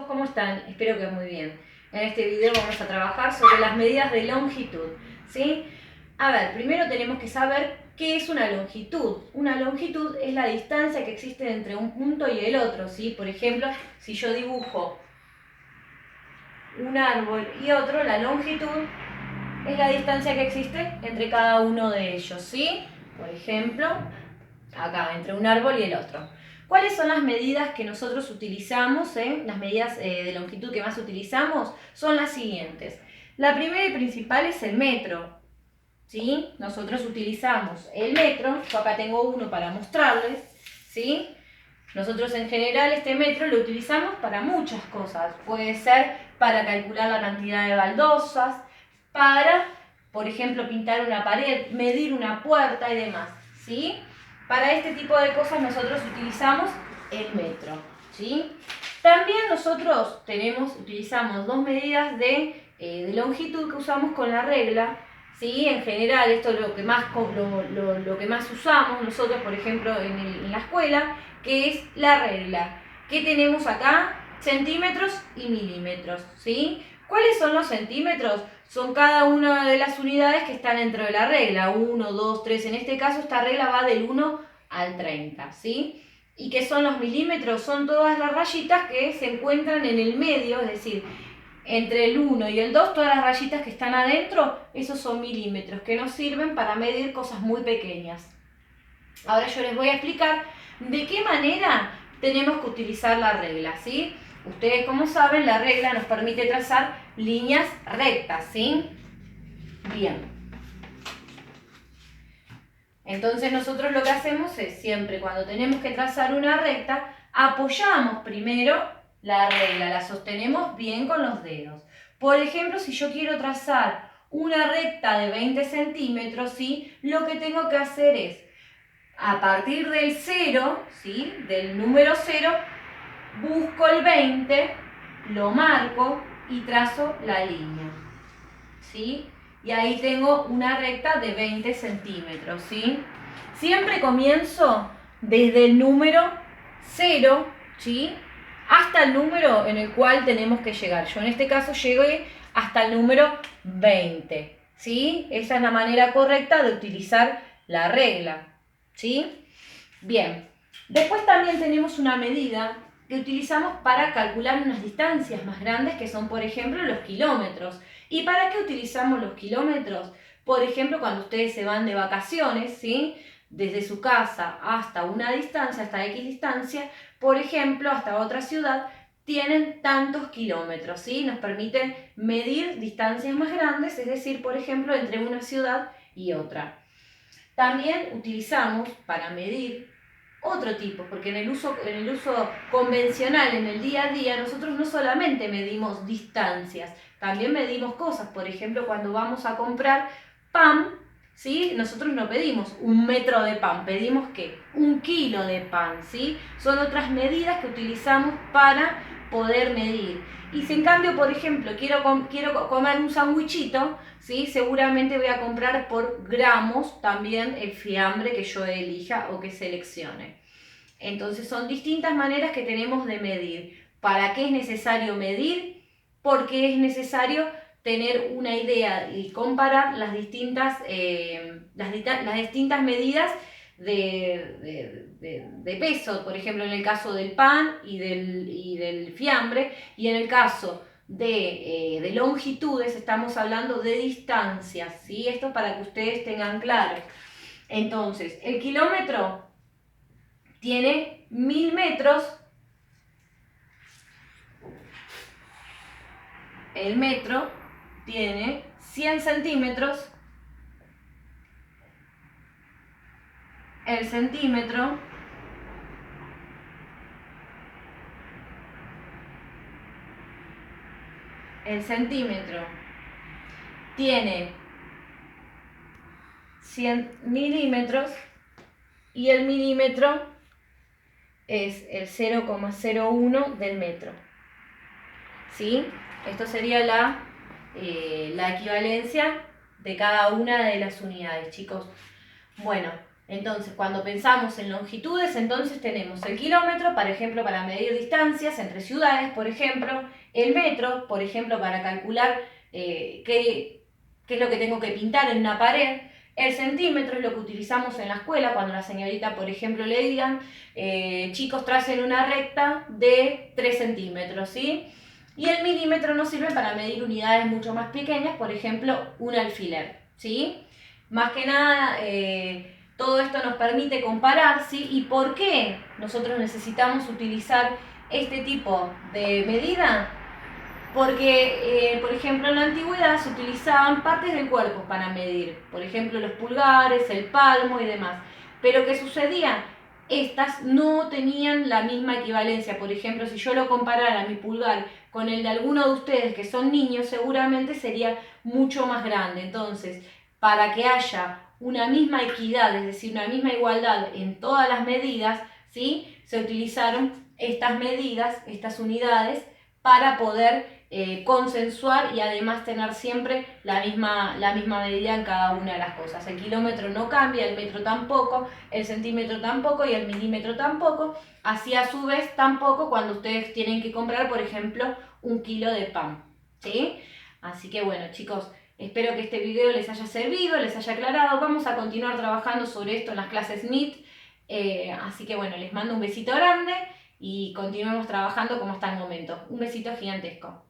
¿Cómo están? Espero que muy bien. En este video vamos a trabajar sobre las medidas de longitud, ¿sí? A ver, primero tenemos que saber qué es una longitud. Una longitud es la distancia que existe entre un punto y el otro, ¿sí? Por ejemplo, si yo dibujo un árbol y otro, la longitud es la distancia que existe entre cada uno de ellos, ¿sí? Por ejemplo, acá, entre un árbol y el otro. ¿Cuáles son las medidas que nosotros utilizamos? Las medidas de longitud que más utilizamos son las siguientes. La primera y principal es el metro, ¿sí? Nosotros utilizamos el metro, yo acá tengo uno para mostrarles, ¿sí? Nosotros en general este metro lo utilizamos para muchas cosas. Puede ser para calcular la cantidad de baldosas, para, por ejemplo, pintar una pared, medir una puerta y demás, ¿sí? Para este tipo de cosas nosotros utilizamos el metro, ¿sí? También nosotros utilizamos dos medidas de longitud que usamos con la regla, ¿sí? En general esto es lo que más usamos nosotros, por ejemplo, en la escuela, que es la regla. ¿Qué tenemos acá? Centímetros y milímetros, ¿sí? ¿Cuáles son los centímetros? Son cada una de las unidades que están dentro de la regla, 1, 2, 3. En este caso esta regla va del 1 al 30, ¿sí? ¿Y qué son los milímetros? Son todas las rayitas que se encuentran en el medio, es decir, entre el 1 y el 2, todas las rayitas que están adentro, esos son milímetros, que nos sirven para medir cosas muy pequeñas. Ahora yo les voy a explicar de qué manera tenemos que utilizar la regla, ¿sí? Ustedes, como saben, la regla nos permite trazar líneas rectas, ¿sí? Bien. Entonces nosotros lo que hacemos es, siempre cuando tenemos que trazar una recta, apoyamos primero la regla, la sostenemos bien con los dedos. Por ejemplo, si yo quiero trazar una recta de 20 centímetros, ¿sí? Lo que tengo que hacer es, a partir del 0, ¿sí? Del número 0, busco el 20, lo marco y trazo la línea, ¿sí? Y ahí tengo una recta de 20 centímetros, ¿sí? Siempre comienzo desde el número 0, ¿sí? Hasta el número en el cual tenemos que llegar. Yo en este caso llegué hasta el número 20, ¿sí? Esa es la manera correcta de utilizar la regla, ¿sí? Bien. Después también tenemos una medida que utilizamos para calcular unas distancias más grandes, que son, por ejemplo, los kilómetros. ¿Y para qué utilizamos los kilómetros? Por ejemplo, cuando ustedes se van de vacaciones, ¿sí? Desde su casa hasta una distancia, hasta X distancia, por ejemplo, hasta otra ciudad, tienen tantos kilómetros, ¿sí? Nos permiten medir distancias más grandes, es decir, por ejemplo, entre una ciudad y otra. También utilizamos para medir otro tipo, porque en el uso convencional, en el día a día, nosotros no solamente medimos distancias, también medimos cosas. Por ejemplo, cuando vamos a comprar pan, ¿sí? Nosotros no pedimos 1 metro de pan, pedimos ¿qué? 1 kilo de pan, ¿sí? Son otras medidas que utilizamos para poder medir. Y si en cambio, por ejemplo, quiero comer un sandwichito, ¿sí? Seguramente voy a comprar por gramos también el fiambre que yo elija o que seleccione. Entonces son distintas maneras que tenemos de medir. ¿Para qué es necesario medir? Porque es necesario tener una idea y comparar las distintas medidas de peso, por ejemplo en el caso del pan y del fiambre, y en el caso de longitudes estamos hablando de distancias, ¿sí? Esto para que ustedes tengan claro. Entonces, el kilómetro tiene 1000 metros, el metro tiene 100 centímetros, el centímetro tiene 100 milímetros y el milímetro es el 0,01 del metro, ¿sí? Esto sería la equivalencia de cada una de las unidades, chicos. Bueno, Entonces, cuando pensamos en longitudes, entonces tenemos el kilómetro, por ejemplo, para medir distancias entre ciudades, por ejemplo, el metro, por ejemplo, para calcular qué es lo que tengo que pintar en una pared, el centímetro es lo que utilizamos en la escuela, cuando la señorita, por ejemplo, le digan, chicos, tracen una recta de 3 centímetros, ¿sí? Y el milímetro nos sirve para medir unidades mucho más pequeñas, por ejemplo, un alfiler, ¿sí? Más que nada, todo esto nos permite comparar, ¿sí? ¿Y por qué nosotros necesitamos utilizar este tipo de medida? Porque, por ejemplo, en la antigüedad se utilizaban partes del cuerpo para medir, por ejemplo, los pulgares, el palmo y demás. Pero ¿qué sucedía? Estas no tenían la misma equivalencia. Por ejemplo, si yo lo comparara mi pulgar con el de alguno de ustedes que son niños, seguramente sería mucho más grande. Entonces, para que haya una misma equidad, es decir, una misma igualdad en todas las medidas, ¿sí? Se utilizaron estas medidas, estas unidades, para poder consensuar y además tener siempre la misma medida en cada una de las cosas. El kilómetro no cambia, el metro tampoco, el centímetro tampoco y el milímetro tampoco. Así a su vez tampoco cuando ustedes tienen que comprar, por ejemplo, 1 kilo de pan. ¿Sí? Así que bueno, chicos, espero que este video les haya servido, les haya aclarado. Vamos a continuar trabajando sobre esto en las clases NEET. Así que bueno, les mando un besito grande y continuemos trabajando como hasta el momento. Un besito gigantesco.